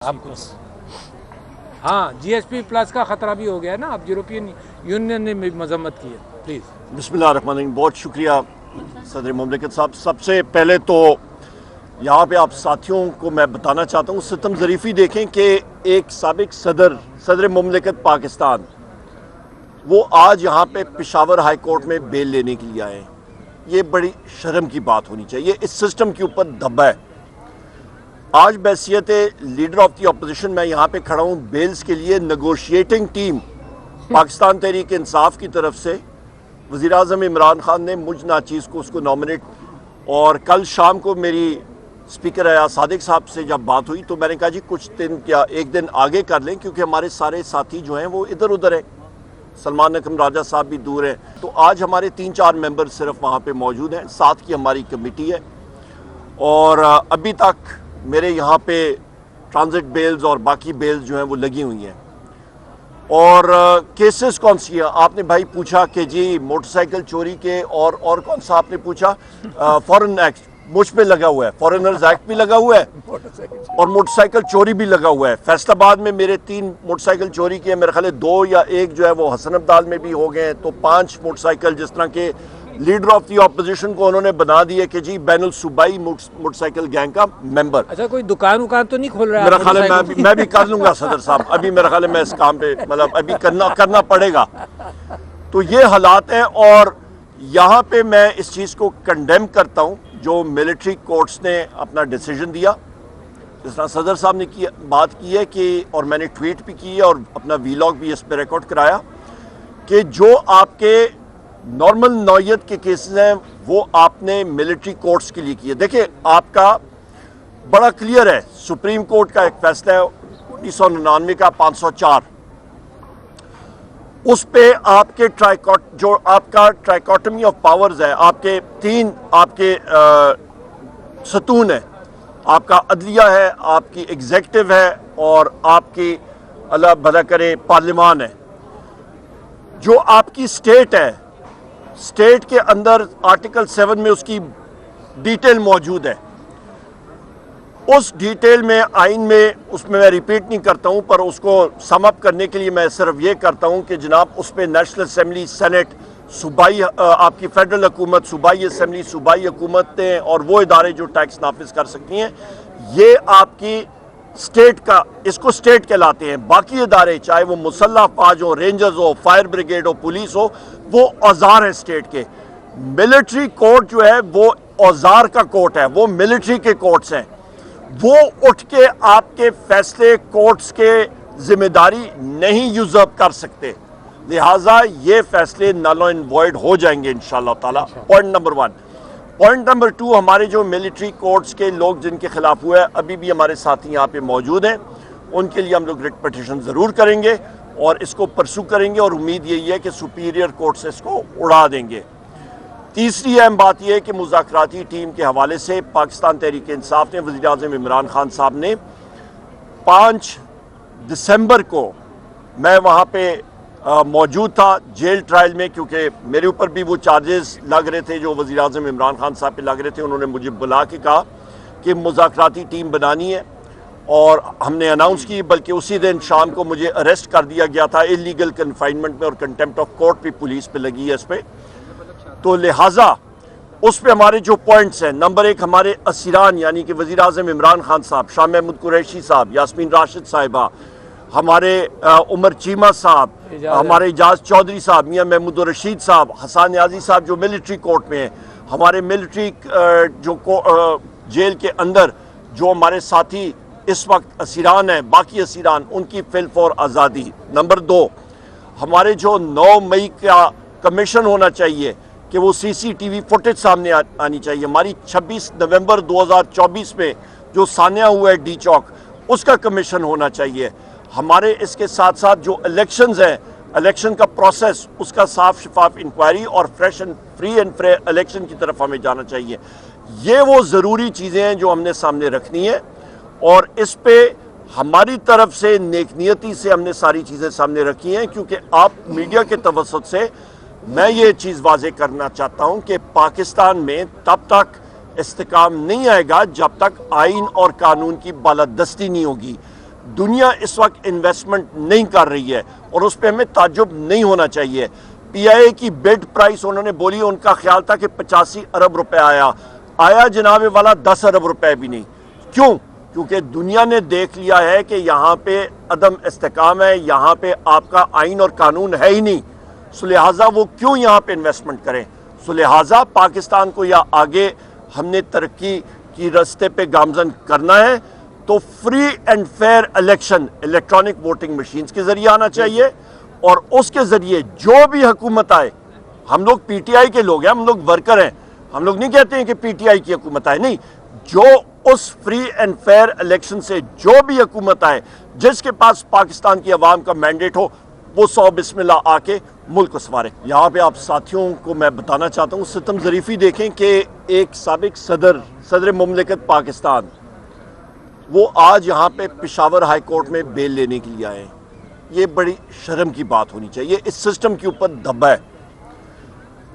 आपको हाँ GSP plus का खतरा भी हो गया है ना। अब यूरोपियन यूनियन ने भी मजम्मत की है। प्लीज़। बिस्मिल्लाहिर्रहमानिर्रहीम। बहुत शुक्रिया सदर मुमलिकत साहब। सबसे पहले तो यहाँ पे आप साथियों को मैं बताना चाहता हूँ, सितम ज़रीफ़ी देखें कि एक साबिक सदर मुमलिकत पाकिस्तान वो आज यहाँ पे पेशावर हाई कोर्ट में बेल लेने के लिए आए। ये बड़ी शर्म की बात होनी चाहिए। इस सिस्टम के ऊपर दबा है। आज बैसियत लीडर ऑफ द अपोजिशन मैं यहाँ पे खड़ा हूँ बेल्स के लिए। नेगोशिएटिंग टीम पाकिस्तान तहरीक इंसाफ की तरफ से वज़ीर आज़म इमरान खान ने मुझ नाचीज़ को उसको नॉमिनेट, और कल शाम को मेरी स्पीकर अयाज सादिक साहब से जब बात हुई तो मैंने कहा जी कुछ दिन क्या एक दिन आगे कर लें, क्योंकि हमारे सारे साथी जो हैं वो इधर उधर हैं। सलमान अकरम राजा साहब भी दूर हैं। तो आज हमारे 3-4 मेंबर सिर्फ वहाँ पे मौजूद हैं। 7 की हमारी कमेटी है, और अभी तक मेरे यहाँ पे ट्रांजिट बेल्स और बाकी बेल्स जो हैं वो लगी हुई हैं। और केसेस कौन सी हैं आपने भाई पूछा कि जी मोटरसाइकिल चोरी के, और कौन सा आपने पूछा? फॉरेन एक्ट मुझ पे लगा हुआ है, फॉरेनर्स एक्ट भी लगा हुआ है और मोटरसाइकिल चोरी भी लगा हुआ है। फैसलाबाद में मेरे 3 मोटरसाइकिल चोरी किए, मेरे ख्याल 2 या 1 जो है वो हसन अब्दाल में भी हो गए हैं। तो 5 मोटरसाइकिल जिस तरह के लीडर ऑफ द ऑपोजिशन को उन्होंने बना दिए कि जी बैनुल सूबाई मोटरसाइकिल गैंग का मेंबर। अच्छा, कोई दुकान तो नहीं खोल रहा है? मेरा ख्याल है मैं भी कर लूंगा सदर साहब। अभी मेरा ख्याल है मैं इस काम पे मतलब अभी करना पड़ेगा। तो ये हालात हैं, और यहाँ पे मैं इस चीज़ को कंडेम करता हूँ जो मिलिट्री कोर्ट्स ने अपना डिसीजन दिया। जिस तरह सदर साहब ने बात की है कि, और मैंने ट्वीट भी की है और अपना वीलॉग भी इस पर रिकॉर्ड कराया, कि जो आपके नॉर्मल नौयत के केसेस हैं वो आपने मिलिट्री कोर्ट्स के लिए किए। देखिए आपका बड़ा क्लियर है, सुप्रीम कोर्ट का एक फैसला है 1999 का 504, उस पे आपके जो आपका ट्राइकोटमी ऑफ पावर्स है, आपके 3 आपके सतून है, आपका अदलिया है, आपकी एग्जेक्टिव है, और आपकी अल्लाह भला करे पार्लियामान है। जो आपकी स्टेट है, स्टेट के अंदर आर्टिकल 7 में उसकी डिटेल मौजूद है। उस डिटेल में आइन में उसमें मैं रिपीट नहीं करता हूं, पर उसको सम अप करने के लिए मैं सिर्फ ये करता हूं कि जनाब उस पर नेशनल असेंबली, सेनेट, सूबाई आपकी फेडरल हुकूमत, सूबाई असेंबली, सूबाई हुकूमतें और वो इदारे जो टैक्स नाफिज कर सकती हैं, ये आपकी स्टेट का, इसको स्टेट कहलाते हैं। बाकी इदारे चाहे वो मुसल्लह फौज हो, रेंजर्स हो, फायर ब्रिगेड हो, पुलिस हो, वो औजार हैं स्टेट के। मिलिट्री कोर्ट जो है वो औजार का कोर्ट है, वो मिलिट्री के कोर्ट्स हैं। वो उठ के आपके फैसले कोर्ट्स के जिम्मेदारी नहीं यूजअप कर सकते, लिहाजा ये फैसले नल एंड वॉइड हो जाएंगे इंशाअल्लाह ताला। Point number 1। पॉइंट नंबर 2, हमारे जो मिलिट्री कोर्ट्स के लोग जिनके खिलाफ हुआ है, अभी भी हमारे साथी यहाँ पे मौजूद हैं, उनके लिए हम लोग रिट पिटीशन ज़रूर करेंगे और इसको परसू करेंगे, और उम्मीद यही है कि सुपीरियर कोर्ट से इसको उड़ा देंगे। तीसरी अहम बात यह है कि मुज़ाकराती टीम के हवाले से पाकिस्तान तहरीक इंसाफ ने, वज़ीर आज़म इमरान खान साहब ने 5 दिसंबर को, मैं वहाँ पे मौजूद था जेल ट्रायल में, क्योंकि मेरे ऊपर भी वो चार्जेस लग रहे थे जो वज़ीर आज़म इमरान खान साहब पे लग रहे थे। उन्होंने मुझे बुला के कहा कि मुज़ाकराती टीम बनानी है, और हमने अनाउंस की, बल्कि उसी दिन शाम को मुझे अरेस्ट कर दिया गया था इलीगल कन्फाइनमेंट में, और कंटेम्प्ट ऑफ कोर्ट भी पुलिस पे लगी है इस पर। तो लिहाजा उस पे हमारे जो पॉइंट्स हैं, नंबर 1 हमारे असीरान यानी कि वज़ीर आज़म इमरान खान साहब, शाह महमूद कुरैशी साहब, यास्मीन राशिद साहिबा, हमारे उमर चीमा साहब, हमारे इजाज़ चौधरी साहब, मियाँ महमूद रशीद साहब, हसन न्याजी साहब जो मिलिट्री कोर्ट में हैं, हमारे मिलिट्री जेल के अंदर जो हमारे साथी इस वक्त असीरान हैं, बाकी असीरान, उनकी फिल्फ और आज़ादी। नंबर 2, हमारे जो 9 मई का कमीशन होना चाहिए कि वो CCTV फुटेज सामने आनी चाहिए। हमारी 26 नवंबर 2024 में जो सान्या हुआ है डी चौक, उसका कमीशन होना चाहिए। हमारे इसके साथ साथ जो इलेक्शंस हैं, इलेक्शन का प्रोसेस, उसका साफ शफाफ इंक्वायरी और fresh and free and fair election की तरफ हमें जाना चाहिए। ये वो ज़रूरी चीज़ें हैं जो हमने सामने रखनी है, और इस पे हमारी तरफ से नेकनियती से हमने सारी चीज़ें सामने रखी हैं, क्योंकि आप मीडिया के तवस्सुत से मैं ये चीज़ वाज़ेह करना चाहता हूँ कि पाकिस्तान में तब तक इस्तेकाम नहीं आएगा जब तक आइन और कानून की बालादस्ती नहीं होगी, دنیا اس وقت انویسٹمنٹ نہیں کر رہی ہے اور اس پہ ہمیں تعجب نہیں ہونا چاہیے۔ پی آئی اے کی بڈ پرائس انہوں نے بولی، ان کا خیال تھا کہ 85 ارب روپے آیا جناب والا 10 ارب روپے بھی نہیں۔ کیوں؟ کیونکہ دنیا نے دیکھ لیا ہے کہ یہاں پہ عدم استحکام ہے، یہاں پہ آپ کا آئین اور قانون ہے ہی نہیں، سو لہٰذا وہ کیوں یہاں پہ انویسٹمنٹ کریں؟ سو لہٰذا پاکستان کو یا آگے ہم نے ترقی کی راستے پہ گامزن کرنا ہے تو free and fair election electronic voting machines کے ذریعے آنا چاہیے، اور اس کے ذریعے جو بھی حکومت آئے، ہم لوگ پی ٹی آئی کے لوگ ہیں، ہم لوگ ورکر ہیں، ہم لوگ نہیں کہتے ہیں کہ پی ٹی آئی کی حکومت آئے، نہیں، جو اس فری اینڈ فیئر الیکشن سے جو بھی حکومت آئے، جس کے پاس پاکستان کی عوام کا مینڈیٹ ہو، وہ 100 بسم اللہ آ کے ملک کو سنوارے۔ یہاں پہ آپ ساتھیوں کو میں بتانا چاہتا ہوں، ستم ظریفی دیکھیں کہ ایک سابق صدر مملکت پاکستان، وہ آج یہاں پہ پشاور ہائی کورٹ میں بیل لینے کے لیے آئے ہیں۔ یہ بڑی شرم کی بات ہونی چاہیے، اس سسٹم کے اوپر دبا ہے۔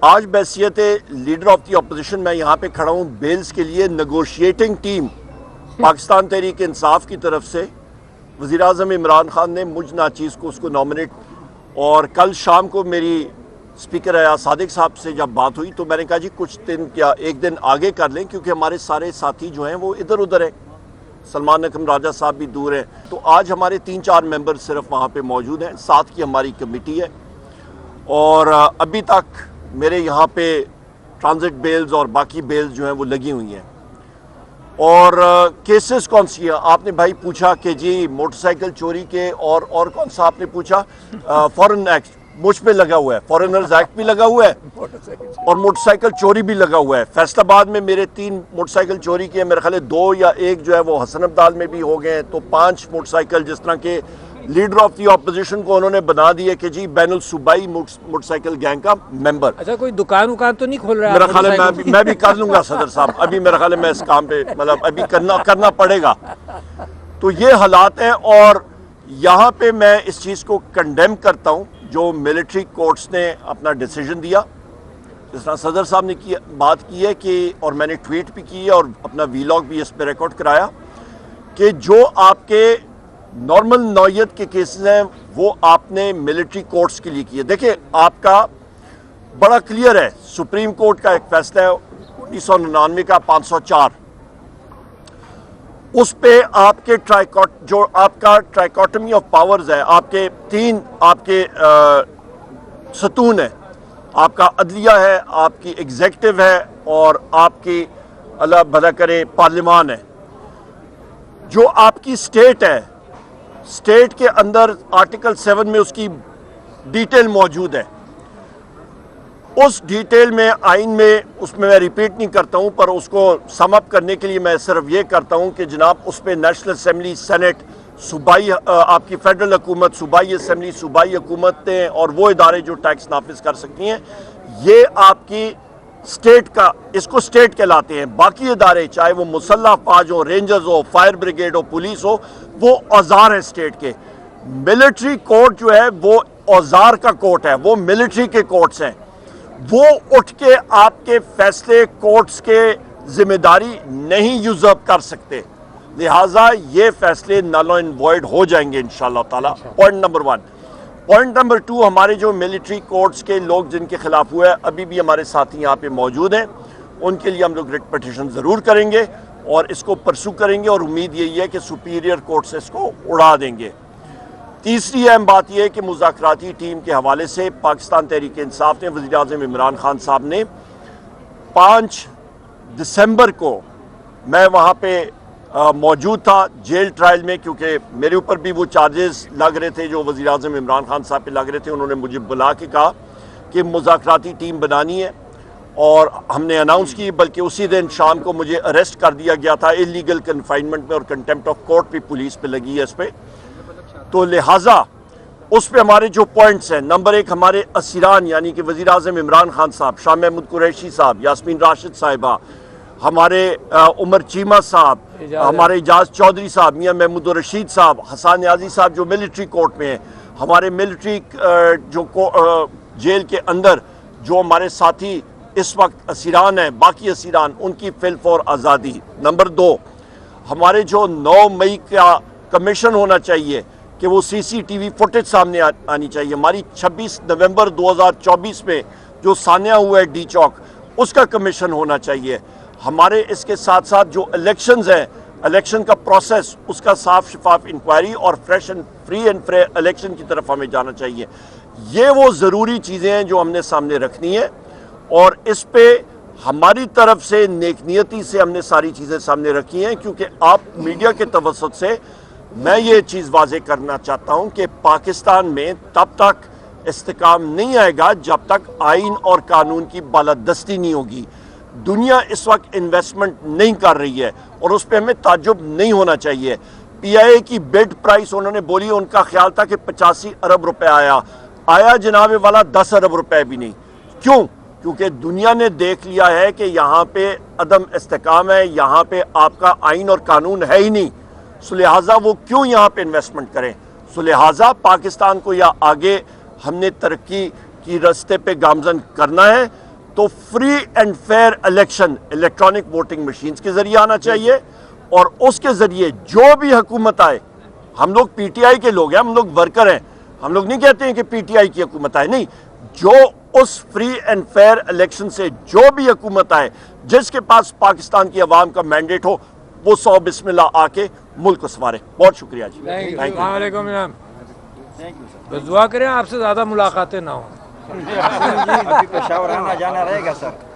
آج بحیثیت لیڈر آف دی اپوزیشن میں یہاں پہ کھڑا ہوں، بیلز کے لیے نیگوشیٹنگ ٹیم پاکستان تحریک انصاف کی طرف سے وزیر اعظم عمران خان نے مجھ ناچیز کو اس کو نامنیٹ، اور کل شام کو میری اسپیکر ایاز صادق صاحب سے جب بات ہوئی تو میں نے کہا جی کچھ دن یا ایک دن آگے کر لیں، کیونکہ ہمارے سارے ساتھی جو ہیں وہ ادھر ادھر ہیں، سلمان اکرم راجہ صاحب بھی دور ہیں، تو آج ہمارے 3-4 ممبر صرف وہاں پہ موجود ہیں، 7 کی ہماری کمیٹی ہے، اور ابھی تک میرے یہاں پہ ٹرانزٹ بیلز اور باقی بیلز جو ہیں وہ لگی ہوئی ہیں۔ اور کیسز کون سی ہیں؟ آپ نے بھائی پوچھا کہ جی موٹر سائیکل چوری کے اور کون سا آپ نے پوچھا؟ فورن ایکٹ مجھ پہ لگا ہوا ہے، فورنرز ایکٹ بھی لگا ہوا ہے اور موٹر سائیکل چوری بھی لگا ہوا ہے۔ فیصل آباد میں میرے 3 موٹر سائیکل چوری کیے، میرے خیال ہے 2 یا 1 جو ہے وہ حسن عبدال میں بھی ہو گئے ہیں، تو 5 موٹر سائیکل جس طرح کے لیڈر آف دی اپوزیشن کو انہوں نے بنا دیا کہ جی بین الصوبائی موٹر سائیکل گینگ کا ممبر۔ اچھا کوئی دکان تو نہیں کھول رہا؟ میرا خیال ہے میں بھی کر لوں گا صدر صاحب، ابھی میرا خیال ہے میں اس کام پہ مطلب ابھی کرنا پڑے گا۔ تو یہ حالات ہیں، اور یہاں پہ میں اس چیز کو کنڈیم کرتا ہوں جو ملٹری کورٹس نے اپنا ڈیسیجن دیا، جس طرح صدر صاحب نے بات کی ہے کہ، اور میں نے ٹویٹ بھی کی ہے اور اپنا ویلاگ بھی اس پہ ریکارڈ کرایا، کہ جو آپ کے نارمل نوعیت کے کیسز ہیں وہ آپ نے ملٹری کورٹس کے لیے کیے۔ دیکھیں آپ کا بڑا کلیئر ہے، سپریم کورٹ کا ایک فیصلہ ہے 1999 کا 504، اس پہ آپ کے جو آپ کا ٹرائیکاٹمی آف پاورز ہے، آپ کے 3 آپ کے ستون ہیں، آپ کا عدلیہ ہے، آپ کی ایگزیکٹو ہے، اور آپ کی اللہ بھلا کرے پارلیمان ہے۔ جو آپ کی سٹیٹ ہے، سٹیٹ کے اندر آرٹیکل 7 میں اس کی ڈیٹیل موجود ہے، اس ڈیٹیل میں آئین میں اس میں ریپیٹ نہیں کرتا ہوں، پر اس کو سم اپ کرنے کے لیے میں صرف یہ کرتا ہوں کہ جناب اس پہ نیشنل اسمبلی، سینٹ، صوبائی آپ کی فیڈرل حکومت، صوبائی اسمبلی، صوبائی حکومتیں اور وہ ادارے جو ٹیکس نافذ کر سکتی ہیں، یہ آپ کی سٹیٹ کا، اس کو سٹیٹ کہلاتے ہیں۔ باقی ادارے چاہے وہ مسلح فوج ہو، رینجرز ہو، فائر بریگیڈ ہو، پولیس ہو، وہ اوزار ہیں سٹیٹ کے۔ ملٹری کورٹ جو ہے وہ اوزار کا کورٹ ہے، وہ ملٹری کے کورٹس ہیں، وہ اٹھ کے آپ کے فیصلے کورٹس کے ذمہ داری نہیں یوزرپ کر سکتے، لہٰذا یہ فیصلے نل اینڈ وائڈ ہو جائیں گے انشاءاللہ تعالی۔ Point number 1۔ پوائنٹ نمبر 2، ہمارے جو ملٹری کورٹس کے لوگ جن کے خلاف ہوا ہے، ابھی بھی ہمارے ساتھی یہاں پہ موجود ہیں، ان کے لیے ہم لوگ ریٹ پٹیشن ضرور کریں گے اور اس کو پرسو کریں گے، اور امید یہی ہے کہ سپیریئر کورٹ سے اس کو اڑا دیں گے۔ تیسری اہم بات یہ ہے کہ مذاکراتی ٹیم کے حوالے سے پاکستان تحریک انصاف نے، وزیر اعظم عمران خان صاحب نے 5 دسمبر کو، میں وہاں پہ موجود تھا جیل ٹرائل میں، کیونکہ میرے اوپر بھی وہ چارجز لگ رہے تھے جو وزیر اعظم عمران خان صاحب پہ لگ رہے تھے۔ انہوں نے مجھے بلا کے کہا کہ مذاکراتی ٹیم بنانی ہے، اور ہم نے اناؤنس کی، بلکہ اسی دن شام کو مجھے اریسٹ کر دیا گیا تھا اللیگل کنفائنمنٹ میں، اور کنٹیمپٹ آف کورٹ بھی پولیس پہ لگی ہے اس پہ۔ تو لہٰذا اس پہ ہمارے جو پوائنٹس ہیں، نمبر 1 ہمارے اسیران یعنی کہ وزیر اعظم عمران خان صاحب، شاہ محمود قریشی صاحب، یاسمین راشد صاحبہ، ہمارے عمر چیمہ صاحب، ہمارے اجاز چودھری صاحب، میاں محمود الرشید صاحب، حسان نیازی صاحب جو ملٹری کورٹ میں ہیں، ہمارے ملٹری جو جیل کے اندر جو ہمارے ساتھی اس وقت اسیران ہیں، باقی اسیران، ان کی فل فور آزادی۔ نمبر 2 ہمارے جو 9 مئی कमीशन होना चाहिए कि वो CCTV फुटेज सामने आनी चाहिए। हमारी 26 नवंबर 2024 में जो सान्या हुआ है डी चौक, उसका कमीशन होना चाहिए। हमारे इसके साथ साथ जो इलेक्शंस हैं, इलेक्शन का प्रोसेस, उसका साफ शफाफ इंक्वायरी और fresh and free and fair election की तरफ हमें जाना चाहिए। ये वो ज़रूरी चीज़ें हैं जो हमने सामने रखनी है, और इस पे हमारी तरफ से नेक नियति से हमने सारी चीज़ें सामने रखी हैं, क्योंकि आप मीडिया के तवसत से मैं ये चीज़ वाज़े करना चाहता हूँ कि पाकिस्तान में तब तक इस्तेकाम नहीं आएगा जब तक आइन और कानून की बालादस्ती नहीं होगी। दुनिया इस वक्त इन्वेस्टमेंट नहीं कर रही है और उस पर हमें ताज्जुब नहीं होना चाहिए। PIA की बिड प्राइस उन्होंने बोली, उनका ख्याल था कि 85 अरब रुपए आया जनाब वाला 10 अरब रुपए भी नहीं। क्यों? क्योंकि दुनिया ने देख लिया है कि यहाँ पे अदम इस्तेकाम है, यहाँ पे आपका आइन और कानून है ही नहीं, सो लिहाजा वो क्यों यहाँ पे इन्वेस्टमेंट करें। सो लिहाजा पाकिस्तान को या आगे हमने तरक्की की रास्ते पे गामजन करना है तो free and fair election electronic voting machines के जरिए आना चाहिए, और उसके जरिए जो भी हुकूमत आए, हम लोग PTI के लोग हैं, हम लोग वर्कर हैं, हम लोग नहीं कहते हैं कि PTI की हुकूमत आए, नहीं, जो उस फ्री एंड फेयर इलेक्शन से जो भी हुकूमत आए, जिसके पास पाकिस्तान की आवाम का मैंडेट हो, वो 100 बिस्मिल्लाह आके मुल्क को संवारे। बहुत शुक्रिया जी। Thank you. Thank you. अस्सलाम वालेकुम जनाब। बस दुआ करें आपसे ज़्यादा मुलाकातें ना हो। अभी पेशावर आना जाना रहेगा सर।